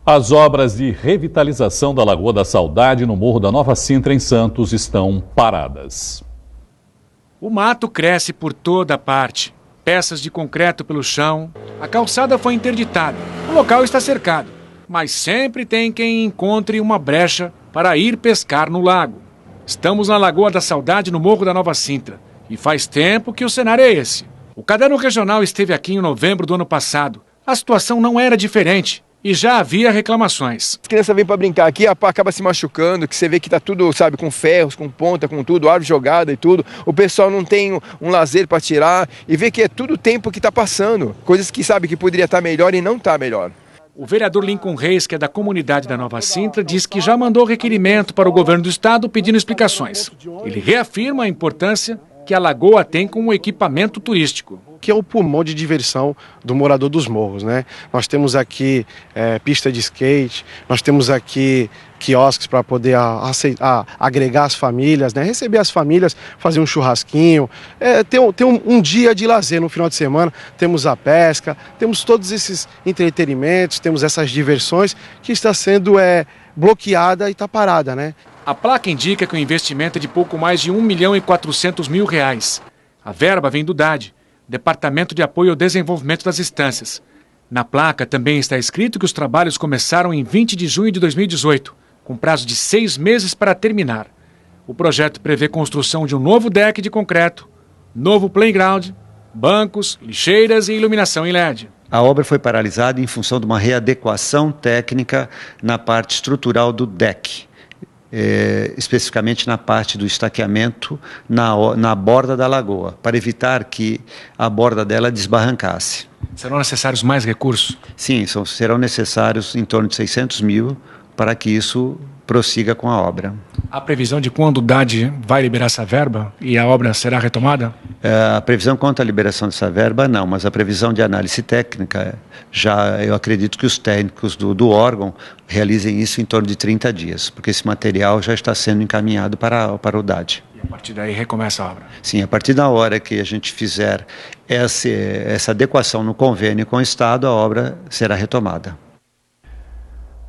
As obras de revitalização da Lagoa da Saudade no Morro da Nova Sintra, em Santos, estão paradas. O mato cresce por toda parte. Peças de concreto pelo chão. A calçada foi interditada. O local está cercado. Mas sempre tem quem encontre uma brecha para ir pescar no lago. Estamos na Lagoa da Saudade, no Morro da Nova Sintra. E faz tempo que o cenário é esse. O Caderno Regional esteve aqui em novembro do ano passado. A situação não era diferente. E já havia reclamações. As crianças vêm para brincar aqui, acaba se machucando, que você vê que tá tudo, sabe, com ferros, com ponta, com tudo, árvore jogada e tudo. O pessoal não tem um lazer para tirar e vê que é tudo tempo que tá passando. Coisas que sabe que poderia estar melhor e não tá melhor. O vereador Lincoln Reis, que é da comunidade da Nova Sintra, diz que já mandou requerimento para o governo do estado pedindo explicações. Ele reafirma a importância que a lagoa tem como equipamento turístico. Que é o pulmão de diversão do morador dos morros, né? Nós temos aqui pista de skate, nós temos aqui quiosques para poder agregar as famílias, né? Receber as famílias, fazer um churrasquinho, ter um dia de lazer no final de semana. Temos a pesca, temos todos esses entretenimentos, temos essas diversões que está sendo bloqueada e está parada, né? A placa indica que o investimento é de pouco mais de R$1.400.000. A verba vem do DAD, Departamento de Apoio ao Desenvolvimento das Estâncias. Na placa também está escrito que os trabalhos começaram em 20 de junho de 2018, com prazo de 6 meses para terminar. O projeto prevê construção de um novo deck de concreto, novo playground, bancos, lixeiras e iluminação em LED. A obra foi paralisada em função de uma readequação técnica na parte estrutural do deck. Especificamente na parte do estaqueamento na borda da lagoa, para evitar que a borda dela desbarrancasse. Serão necessários mais recursos? Sim, serão necessários em torno de 600 mil para que isso prossiga com a obra. Há previsão de quando o DAD vai liberar essa verba e a obra será retomada? A previsão quanto à liberação dessa verba, não, mas a previsão de análise técnica, eu acredito que os técnicos do órgão realizem isso em torno de 30 dias, porque esse material já está sendo encaminhado para o DAD. E a partir daí recomeça a obra? Sim, a partir da hora que a gente fizer essa adequação no convênio com o Estado, a obra será retomada.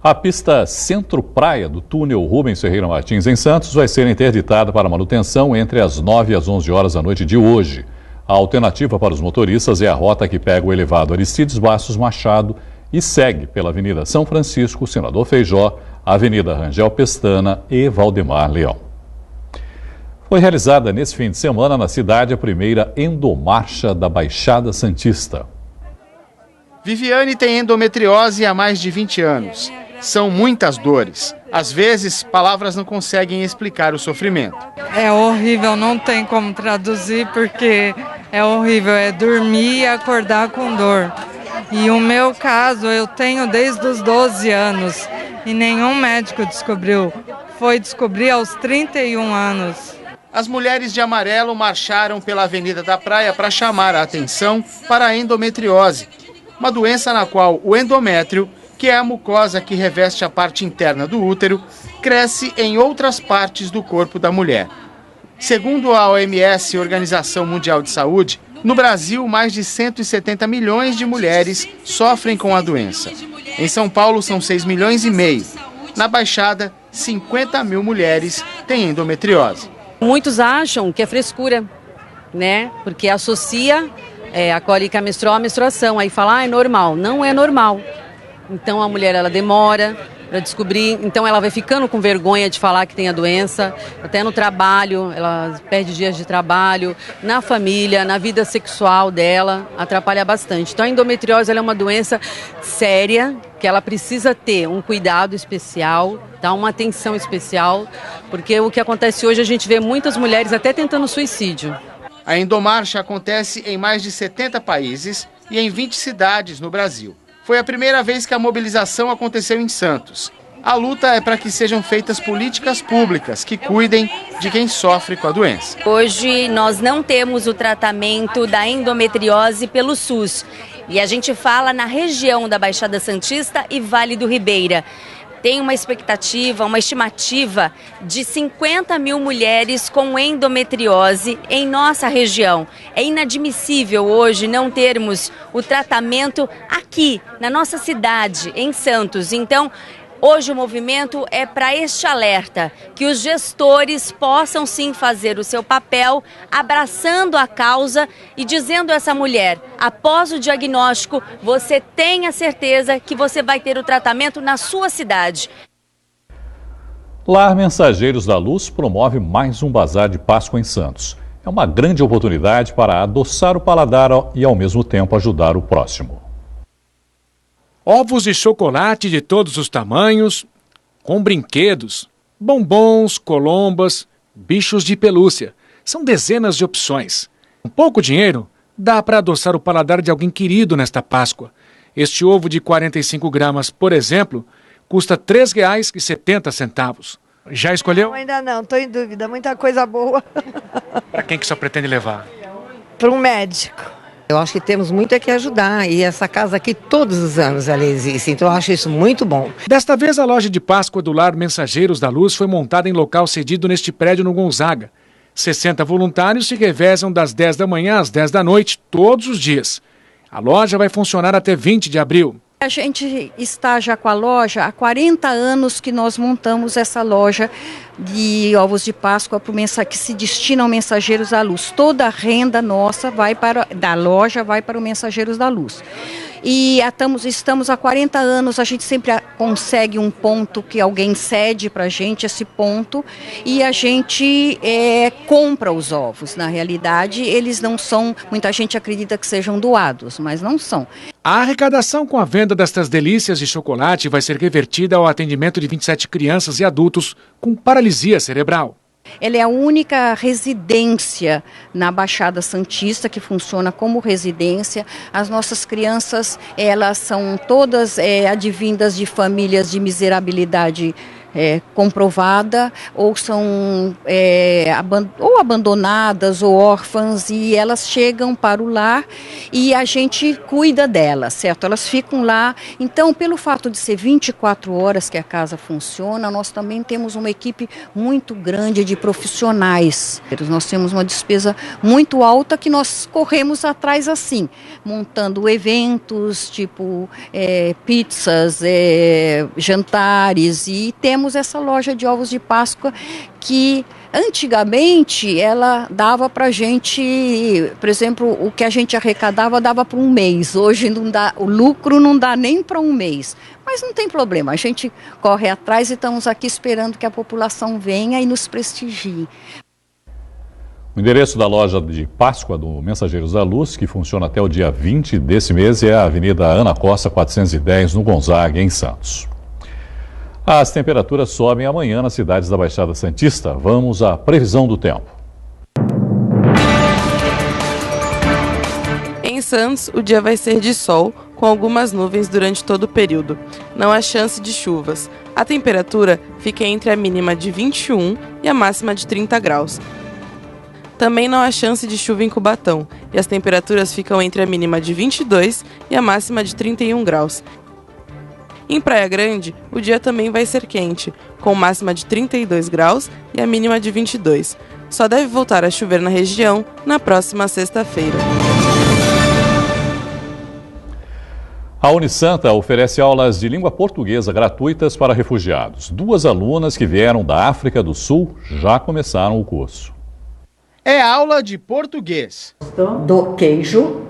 A pista Centro-Praia do túnel Rubens Ferreira Martins, em Santos, vai ser interditada para manutenção entre as 9 e as 11 horas da noite de hoje. A alternativa para os motoristas é a rota que pega o elevado Aristides Bastos Machado e segue pela Avenida São Francisco, Senador Feijó, Avenida Rangel Pestana e Valdemar Leão. Foi realizada nesse fim de semana na cidade a primeira endomarcha da Baixada Santista. Viviane tem endometriose há mais de 20 anos. São muitas dores. Às vezes, palavras não conseguem explicar o sofrimento. É horrível, não tem como traduzir porque é horrível. É dormir e acordar com dor. E o meu caso, eu tenho desde os 12 anos e nenhum médico descobriu. Foi descobrir aos 31 anos. As mulheres de amarelo marcharam pela Avenida da Praia para chamar a atenção para a endometriose, uma doença na qual o endométrio, que é a mucosa que reveste a parte interna do útero, cresce em outras partes do corpo da mulher. Segundo a OMS, Organização Mundial de Saúde, no Brasil, mais de 170 milhões de mulheres sofrem com a doença. Em São Paulo, são 6,5 milhões. Na Baixada, 50 mil mulheres têm endometriose. Muitos acham que é frescura, né? Porque associa a cólica menstrual à menstruação. Aí fala, é normal. Não é normal. Então a mulher ela demora para descobrir, então ela vai ficando com vergonha de falar que tem a doença, até no trabalho, ela perde dias de trabalho, na família, na vida sexual dela, atrapalha bastante. Então a endometriose ela é uma doença séria, que ela precisa ter um cuidado especial, tá? Uma atenção especial, porque o que acontece hoje a gente vê muitas mulheres até tentando suicídio. A endomarcha acontece em mais de 70 países e em 20 cidades no Brasil. Foi a primeira vez que a mobilização aconteceu em Santos. A luta é para que sejam feitas políticas públicas que cuidem de quem sofre com a doença. Hoje nós não temos o tratamento da endometriose pelo SUS. E a gente fala na região da Baixada Santista e Vale do Ribeira. tem uma expectativa, uma estimativa de 50 mil mulheres com endometriose em nossa região. É inadmissível hoje não termos o tratamento aqui, na nossa cidade, em Santos. Então, hoje o movimento é para este alerta, que os gestores possam sim fazer o seu papel, abraçando a causa e dizendo a essa mulher, após o diagnóstico, você tenha certeza que você vai ter o tratamento na sua cidade. Lar Mensageiros da Luz promove mais um bazar de Páscoa em Santos. É uma grande oportunidade para adoçar o paladar e ao mesmo tempo ajudar o próximo. Ovos de chocolate de todos os tamanhos, com brinquedos, bombons, colombas, bichos de pelúcia. São dezenas de opções. Com pouco dinheiro, dá para adoçar o paladar de alguém querido nesta Páscoa. Este ovo de 45 gramas, por exemplo, custa R$ 3,70. Já escolheu? Não, ainda não, estou em dúvida. Muita coisa boa. Para quem que só pretende levar? Para um médico. Eu acho que temos muito a que ajudar e essa casa aqui todos os anos ela existe, então eu acho isso muito bom. Desta vez a loja de Páscoa do Lar Mensageiros da Luz foi montada em local cedido neste prédio no Gonzaga. 60 voluntários se revezam das 10 da manhã às 10 da noite todos os dias. A loja vai funcionar até 20 de abril. A gente está já com a loja há 40 anos que nós montamos essa loja de ovos de Páscoa que se destina ao Mensageiros da Luz. Toda a renda nossa da loja vai para o Mensageiros da Luz. E estamos há 40 anos, a gente sempre consegue um ponto que alguém cede para a gente, esse ponto, e a gente compra os ovos. Na realidade, eles não são, muita gente acredita que sejam doados, mas não são. A arrecadação com a venda destas delícias de chocolate vai ser revertida ao atendimento de 27 crianças e adultos com paralisia cerebral. Ela é a única residência na Baixada Santista que funciona como residência. As nossas crianças, elas são todas advindas de famílias de miserabilidade comprovada, ou são ou abandonadas ou órfãs, e elas chegam para o lar e a gente cuida delas, certo? Elas ficam lá. Então, pelo fato de ser 24 horas que a casa funciona, nós também temos uma equipe muito grande de profissionais. Nós temos uma despesa muito alta que nós corremos atrás assim, montando eventos, tipo pizzas, jantares, e temos essa loja de ovos de Páscoa que antigamente ela dava para a gente, por exemplo, o que a gente arrecadava dava para um mês. Hoje não dá, o lucro não dá nem para um mês. Mas não tem problema, a gente corre atrás e estamos aqui esperando que a população venha e nos prestigie. O endereço da loja de Páscoa do Mensageiros da Luz, que funciona até o dia 20 desse mês, é a Avenida Ana Costa 410, no Gonzaga, em Santos. As temperaturas sobem amanhã nas cidades da Baixada Santista. Vamos à previsão do tempo. Em Santos, o dia vai ser de sol, com algumas nuvens durante todo o período. Não há chance de chuvas. A temperatura fica entre a mínima de 21 e a máxima de 30 graus. Também não há chance de chuva em Cubatão, e as temperaturas ficam entre a mínima de 22 e a máxima de 31 graus. Em Praia Grande, o dia também vai ser quente, com máxima de 32 graus e a mínima de 22. Só deve voltar a chover na região na próxima sexta-feira. A Unisanta oferece aulas de língua portuguesa gratuitas para refugiados. 2 alunas que vieram da África do Sul já começaram o curso. É aula de português. Do queijo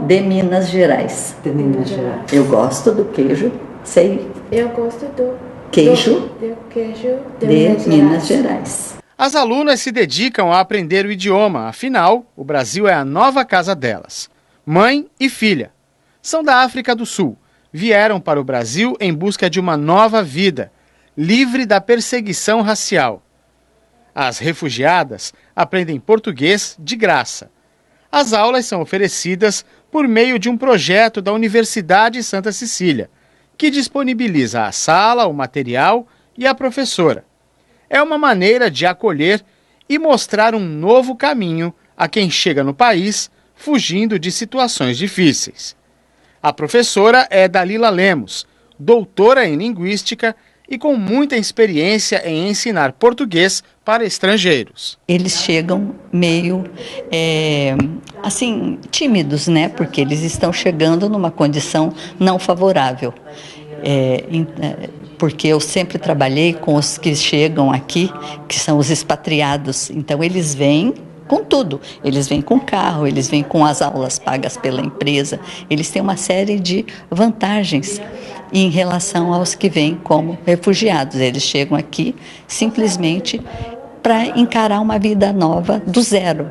de Minas Gerais. De Minas Gerais. Eu gosto do queijo, sei. Eu gosto do queijo de Minas Gerais. As alunas se dedicam a aprender o idioma, afinal, o Brasil é a nova casa delas. Mãe e filha. São da África do Sul. Vieram para o Brasil em busca de uma nova vida, livre da perseguição racial. As refugiadas aprendem português de graça. As aulas são oferecidas por meio de um projeto da Universidade Santa Cecília, que disponibiliza a sala, o material e a professora. É uma maneira de acolher e mostrar um novo caminho a quem chega no país fugindo de situações difíceis. A professora é Dalila Lemos, doutora em linguística e com muita experiência em ensinar português para estrangeiros. Eles chegam meio, assim, tímidos, né? Porque eles estão chegando numa condição não favorável. Porque eu sempre trabalhei com os que chegam aqui, que são os expatriados. Então, eles vêm com tudo. Eles vêm com carro, eles vêm com as aulas pagas pela empresa. Eles têm uma série de vantagens em relação aos que vêm como refugiados. Eles chegam aqui simplesmente para encarar uma vida nova do zero.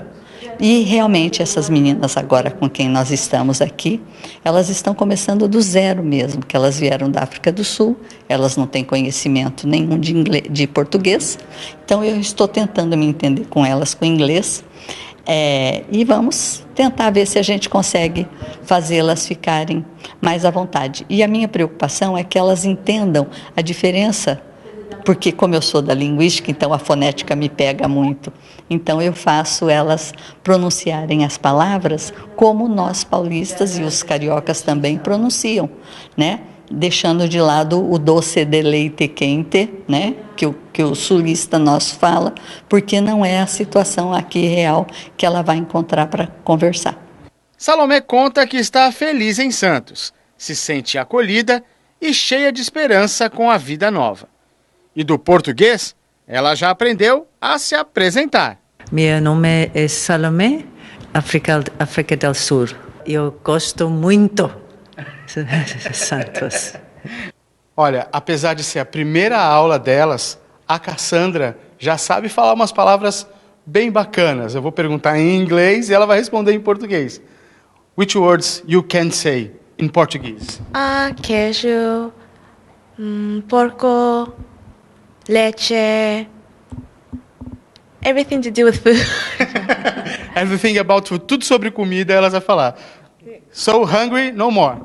E realmente essas meninas agora com quem nós estamos aqui, elas estão começando do zero mesmo, que elas vieram da África do Sul, elas não têm conhecimento nenhum de português, então eu estou tentando me entender com elas com inglês, e vamos tentar ver se a gente consegue fazê-las ficarem mais à vontade. E a minha preocupação é que elas entendam a diferença, porque como eu sou da linguística, então a fonética me pega muito. Então eu faço elas pronunciarem as palavras como nós paulistas e os cariocas também pronunciam, né? Deixando de lado o doce de leite quente, né? Que o sulista nosso fala, porque não é a situação aqui real que ela vai encontrar para conversar. Salomé conta que está feliz em Santos, se sente acolhida e cheia de esperança com a vida nova. E do português, ela já aprendeu a se apresentar. Meu nome é Salomé, África do Sul. Eu gosto muito de Santos. Olha, apesar de ser a primeira aula delas, a Cassandra já sabe falar umas palavras bem bacanas. Eu vou perguntar em inglês e ela vai responder em português. Which words you can say in Portuguese? Queijo, porco, leche, everything to do with food. Everything about food, tudo sobre comida elas vão falar. So hungry, no more.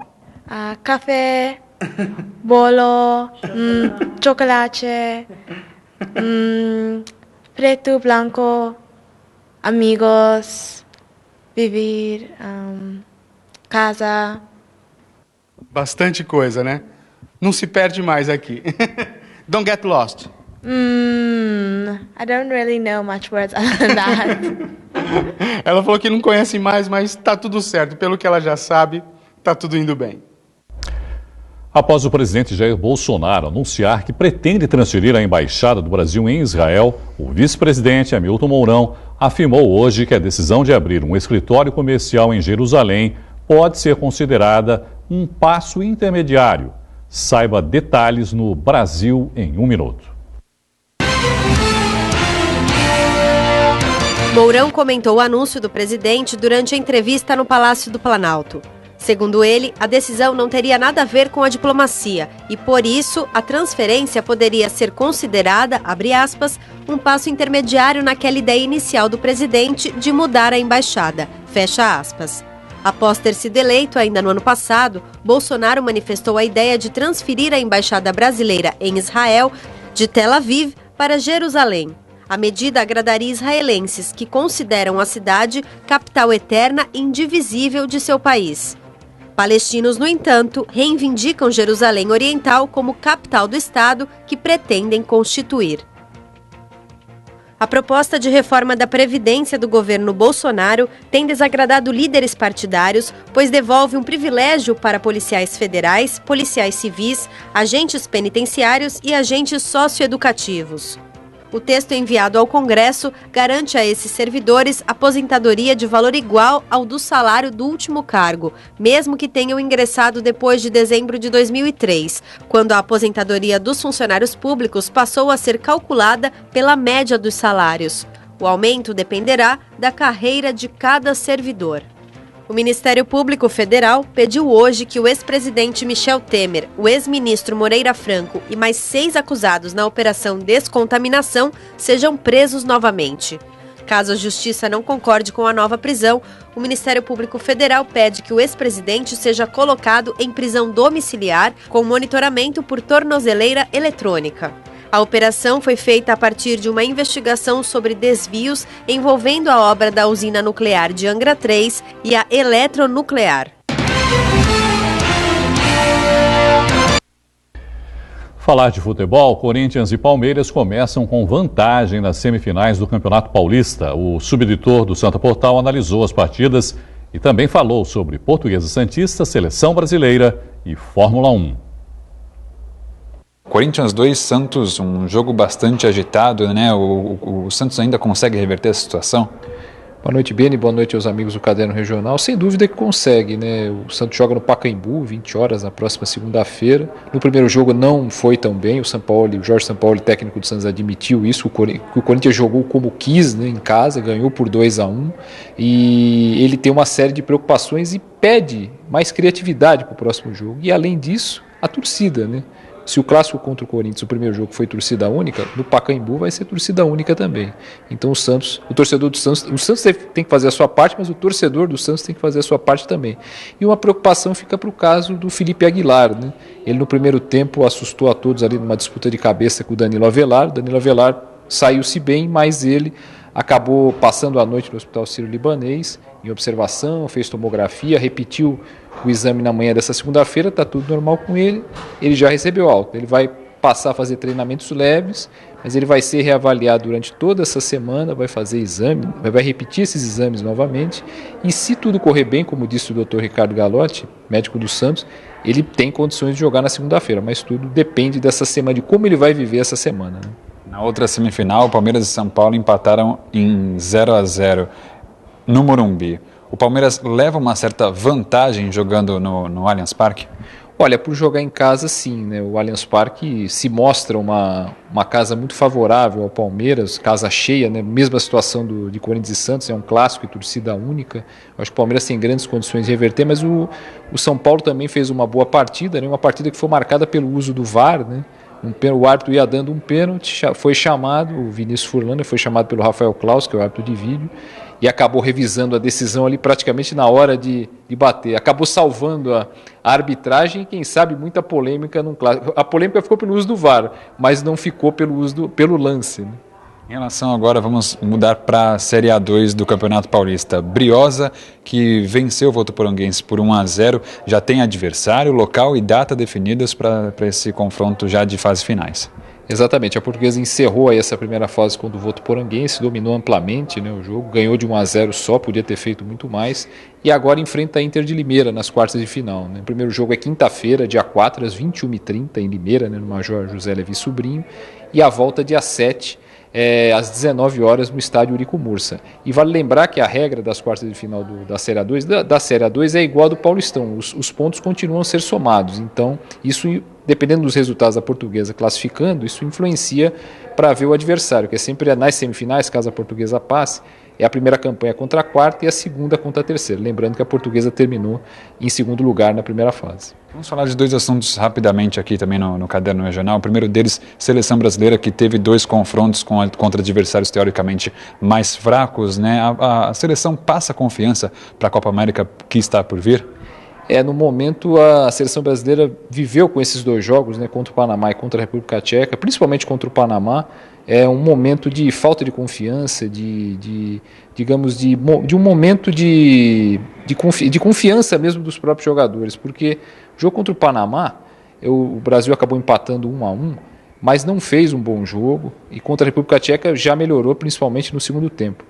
Café, bolo, chocolate, preto, branco, amigos, viver, casa. Bastante coisa, né? Não se perde mais aqui. Don't get lost. I don't really know much words other than that. Ela falou que não conhece mais, mas tá tudo certo. Pelo que ela já sabe, tá tudo indo bem. Após o presidente Jair Bolsonaro anunciar que pretende transferir a embaixada do Brasil em Israel, o vice-presidente Hamilton Mourão afirmou hoje que a decisão de abrir um escritório comercial em Jerusalém pode ser considerada um passo intermediário. Saiba detalhes no Brasil em 1 minuto. Mourão comentou o anúncio do presidente durante a entrevista no Palácio do Planalto. Segundo ele, a decisão não teria nada a ver com a diplomacia e, por isso, a transferência poderia ser considerada, abre aspas, um passo intermediário naquela ideia inicial do presidente de mudar a embaixada, fecha aspas. Após ter sido eleito ainda no ano passado, Bolsonaro manifestou a ideia de transferir a embaixada brasileira em Israel de Tel Aviv para Jerusalém. A medida agradaria israelenses que consideram a cidade capital eterna e indivisível de seu país. Palestinos, no entanto, reivindicam Jerusalém Oriental como capital do Estado que pretendem constituir. A proposta de reforma da Previdência do governo Bolsonaro tem desagradado líderes partidários, pois devolve um privilégio para policiais federais, policiais civis, agentes penitenciários e agentes socioeducativos. O texto enviado ao Congresso garante a esses servidores aposentadoria de valor igual ao do salário do último cargo, mesmo que tenham ingressado depois de dezembro de 2003, quando a aposentadoria dos funcionários públicos passou a ser calculada pela média dos salários. O aumento dependerá da carreira de cada servidor. O Ministério Público Federal pediu hoje que o ex-presidente Michel Temer, o ex-ministro Moreira Franco e mais 6 acusados na Operação Descontaminação sejam presos novamente. Caso a Justiça não concorde com a nova prisão, o Ministério Público Federal pede que o ex-presidente seja colocado em prisão domiciliar com monitoramento por tornozeleira eletrônica. A operação foi feita a partir de uma investigação sobre desvios envolvendo a obra da usina nuclear de Angra 3 e a Eletronuclear. Falar de futebol, Corinthians e Palmeiras começam com vantagem nas semifinais do Campeonato Paulista. O subeditor do Santa Portal analisou as partidas e também falou sobre Portuguesa Santista, Seleção Brasileira e Fórmula 1. Corinthians 2, Santos, um jogo bastante agitado, né? O Santos ainda consegue reverter a situação? Boa noite, Beni, boa noite aos amigos do Caderno Regional. Sem dúvida que consegue, né? O Santos joga no Pacaembu, 20 horas na próxima segunda-feira. No primeiro jogo não foi tão bem, o Jorge Sampaoli, técnico do Santos, admitiu isso, que o Corinthians jogou como quis, né, em casa, ganhou por 2-1, e ele tem uma série de preocupações e pede mais criatividade para o próximo jogo. E além disso, a torcida, né? Se o clássico contra o Corinthians, o primeiro jogo, foi torcida única, no Pacaembu vai ser torcida única também. Então o torcedor do Santos, o Santos tem que fazer a sua parte, mas o torcedor do Santos tem que fazer a sua parte também. E uma preocupação fica para o caso do Felipe Aguilar, né? Ele no primeiro tempo assustou a todos ali numa disputa de cabeça com o Danilo Avelar. O Danilo Avelar saiu-se bem, mas ele acabou passando a noite no Hospital Sírio-Libanês, em observação, fez tomografia, repetiu o exame na manhã dessa segunda-feira, está tudo normal com ele, ele já recebeu alta. Ele vai passar a fazer treinamentos leves, mas ele vai ser reavaliado durante toda essa semana, vai fazer exame, vai repetir esses exames novamente, e se tudo correr bem, como disse o Dr. Ricardo Galotti, médico do Santos, ele tem condições de jogar na segunda-feira, mas tudo depende dessa semana, de como ele vai viver essa semana, né? Na outra semifinal, Palmeiras e São Paulo empataram em 0-0 no Morumbi. O Palmeiras leva uma certa vantagem jogando no Allianz Parque? Olha, por jogar em casa, sim, né? O Allianz Parque se mostra uma casa muito favorável ao Palmeiras, casa cheia, né? Mesma situação de Corinthians e Santos, é um clássico e torcida única. Eu acho que o Palmeiras tem grandes condições de reverter, mas o São Paulo também fez uma boa partida, né? Uma partida que foi marcada pelo uso do VAR, né? O árbitro ia dando um pênalti, foi chamado, o Vinícius Furlan foi chamado pelo Rafael Claus, que é o árbitro de vídeo, e acabou revisando a decisão ali praticamente na hora de bater. Acabou salvando a arbitragem e, quem sabe, muita polêmica num clássico. A polêmica ficou pelo uso do VAR, mas não ficou pelo lance, né? Em relação agora, vamos mudar para a Série A2 do Campeonato Paulista. Briosa, que venceu o Votuporanguense por 1-0, já tem adversário, local e data definidas para esse confronto já de fase finais. Exatamente, a Portuguesa encerrou aí essa primeira fase contra o Votuporanguense, dominou amplamente, né, o jogo, ganhou de 1-0 só, podia ter feito muito mais, e agora enfrenta a Inter de Limeira nas quartas de final, né? O primeiro jogo é quinta-feira, dia 4, às 21h30, em Limeira, né, no Major José Levi Sobrinho, e a volta dia 7, às 19 horas no estádio Eurico Mursa. E vale lembrar que a regra das quartas de final da Série A2, da Série A2 é igual ao do Paulistão, os pontos continuam a ser somados, então isso, dependendo dos resultados da Portuguesa classificando, isso influencia para ver o adversário, que é sempre nas semifinais, caso a Portuguesa passe, é a primeira campanha contra a quarta e a segunda contra a terceira. Lembrando que a Portuguesa terminou em segundo lugar na primeira fase. Vamos falar de dois assuntos rapidamente aqui também no Caderno Regional. O primeiro deles, Seleção Brasileira, que teve 2 confrontos contra adversários teoricamente mais fracos, né? A seleção passa confiança para a Copa América que está por vir? No momento, a Seleção Brasileira viveu com esses 2 jogos, né, contra o Panamá e contra a República Tcheca, principalmente contra o Panamá, um momento de falta de confiança, digamos, de um momento de confiança mesmo dos próprios jogadores, porque o jogo contra o Panamá, o Brasil acabou empatando 1-1, mas não fez um bom jogo, e contra a República Tcheca já melhorou, principalmente no segundo tempo.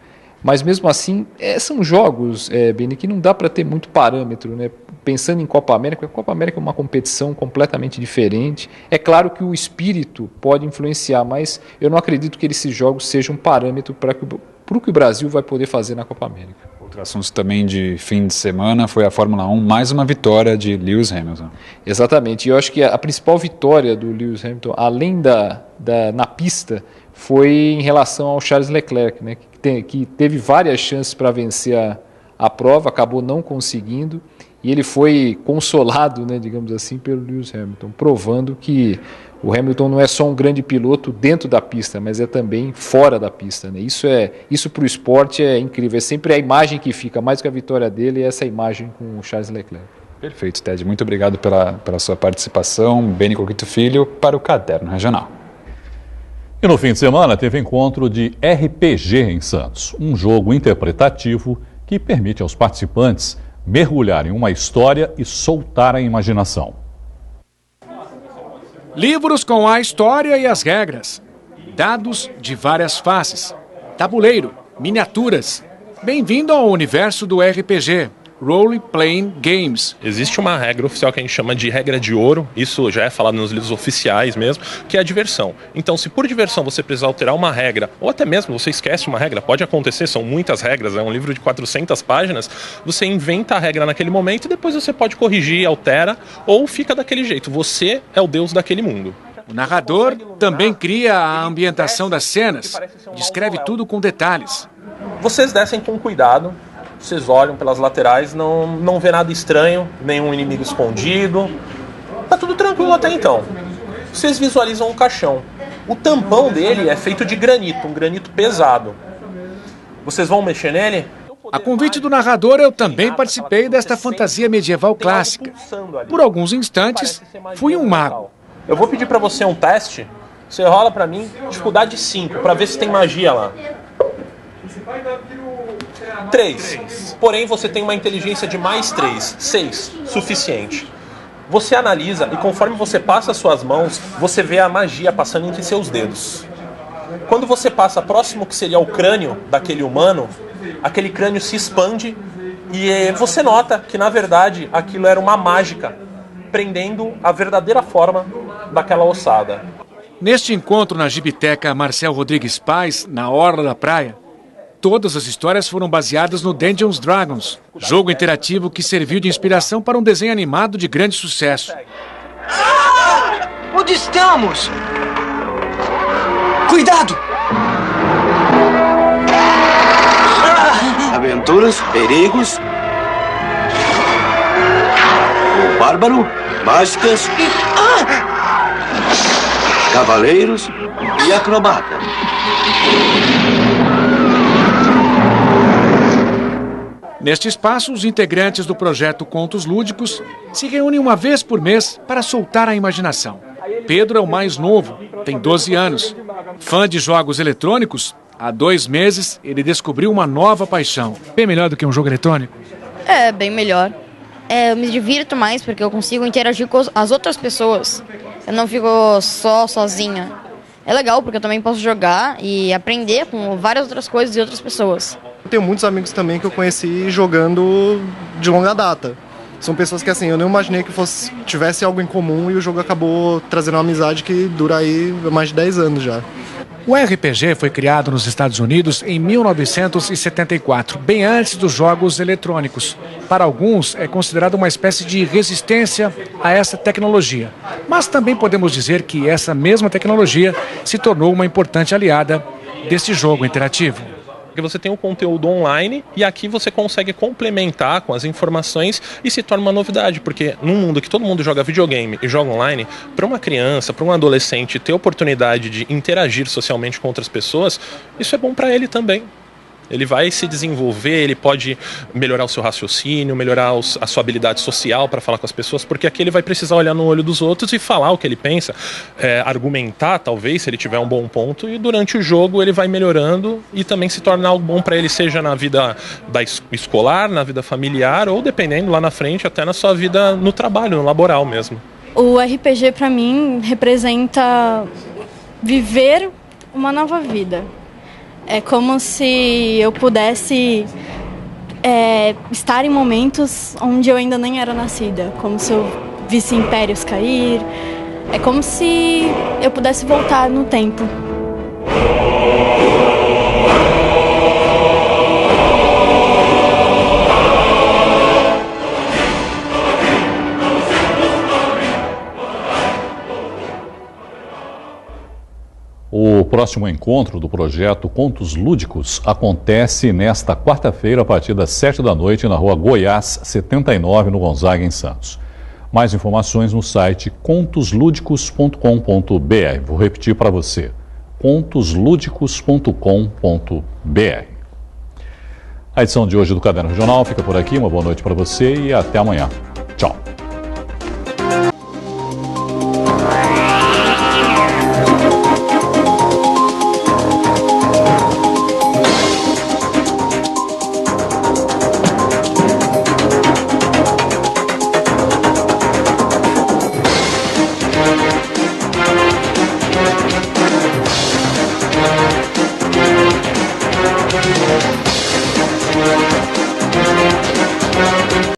Mas mesmo assim, são jogos, Beni, que não dá para ter muito parâmetro, né? Pensando em Copa América, a Copa América é uma competição completamente diferente. É claro que o espírito pode influenciar, mas eu não acredito que esses jogos sejam um parâmetro para o que o Brasil vai poder fazer na Copa América. Outro assunto também de fim de semana foi a Fórmula 1, mais uma vitória de Lewis Hamilton. Exatamente, e eu acho que a principal vitória do Lewis Hamilton, além na pista, foi em relação ao Charles Leclerc, né, que teve várias chances para vencer a prova, acabou não conseguindo, e ele foi consolado, né, digamos assim, pelo Lewis Hamilton, provando que o Hamilton não é só um grande piloto dentro da pista, mas é também fora da pista, né? Isso para o esporte é incrível, é sempre a imagem que fica, mais do que a vitória dele, é essa imagem com o Charles Leclerc. Perfeito, Ted, muito obrigado pela sua participação. Beni Coquito Filho para o Caderno Regional. E no fim de semana teve encontro de RPG em Santos, um jogo interpretativo que permite aos participantes mergulhar em uma história e soltar a imaginação. Livros com a história e as regras. Dados de várias faces. Tabuleiro. Miniaturas. Bem-vindo ao universo do RPG. Role Playing Games. Existe uma regra oficial que a gente chama de regra de ouro, isso já é falado nos livros oficiais mesmo, que é a diversão. Então, se por diversão você precisar alterar uma regra, ou até mesmo você esquece uma regra, pode acontecer, são muitas regras, é um livro de 400 páginas, você inventa a regra naquele momento e depois você pode corrigir, altera, ou fica daquele jeito, você é o deus daquele mundo. O narrador também cria a ambientação das cenas, descreve tudo com detalhes. Vocês descem com cuidado, vocês olham pelas laterais, não vê nada estranho, nenhum inimigo escondido. Tá tudo tranquilo até então. Vocês visualizam um caixão. O tampão dele é feito de granito, um granito pesado. Vocês vão mexer nele? A convite do narrador, eu também participei desta fantasia medieval clássica. Por alguns instantes, fui um mago. Eu vou pedir pra você um teste. Você rola pra mim, dificuldade 5, pra ver se tem magia lá. 3. Porém, você tem uma inteligência de mais 3. 6. Suficiente. Você analisa e conforme você passa as suas mãos, você vê a magia passando entre seus dedos. Quando você passa próximo que seria o crânio daquele humano, aquele crânio se expande e você nota que, na verdade, aquilo era uma mágica, prendendo a verdadeira forma daquela ossada. Neste encontro na Gibiteca Marcel Rodrigues Paz, na Orla da Praia, todas as histórias foram baseadas no Dungeons & Dragons, jogo interativo que serviu de inspiração para um desenho animado de grande sucesso. Onde estamos? Cuidado! Aventuras, perigos, o bárbaro, mágicas, cavaleiros e acrobata. Neste espaço, os integrantes do projeto Contos Lúdicos se reúnem uma vez por mês para soltar a imaginação. Pedro é o mais novo, tem 12 anos. Fã de jogos eletrônicos, há 2 meses ele descobriu uma nova paixão. Bem melhor do que um jogo eletrônico? É, bem melhor. Eu me divirto mais porque eu consigo interagir com as outras pessoas. Eu não fico sozinha. É legal porque eu também posso jogar e aprender com várias outras coisas e outras pessoas. Eu tenho muitos amigos também que eu conheci jogando de longa data. São pessoas que assim, eu não imaginei que tivesse algo em comum e o jogo acabou trazendo uma amizade que dura aí mais de 10 anos já. O RPG foi criado nos Estados Unidos em 1974, bem antes dos jogos eletrônicos. Para alguns, é considerado uma espécie de resistência a essa tecnologia. Mas também podemos dizer que essa mesma tecnologia se tornou uma importante aliada desse jogo interativo. Porque você tem um conteúdo online e aqui você consegue complementar com as informações e se torna uma novidade, porque num mundo que todo mundo joga videogame e joga online, para uma criança, para um adolescente ter oportunidade de interagir socialmente com outras pessoas, isso é bom para ele também. Ele vai se desenvolver, ele pode melhorar o seu raciocínio, melhorar a sua habilidade social para falar com as pessoas, porque aqui ele vai precisar olhar no olho dos outros e falar o que ele pensa, argumentar talvez, se ele tiver um bom ponto, e durante o jogo ele vai melhorando e também se torna algo bom para ele, seja na vida escolar, na vida familiar ou, dependendo, lá na frente, até na sua vida no trabalho, no laboral mesmo. O RPG para mim representa viver uma nova vida. É como se eu pudesse estar em momentos onde eu ainda nem era nascida, como se eu visse impérios cair. É como se eu pudesse voltar no tempo. O próximo encontro do projeto Contos Lúdicos acontece nesta quarta-feira a partir das 7 da noite na rua Goiás 79, no Gonzaga, em Santos. Mais informações no site contoslúdicos.com.br. Vou repetir para você, contoslúdicos.com.br. A edição de hoje do Caderno Regional fica por aqui. Uma boa noite para você e até amanhã. Tchau.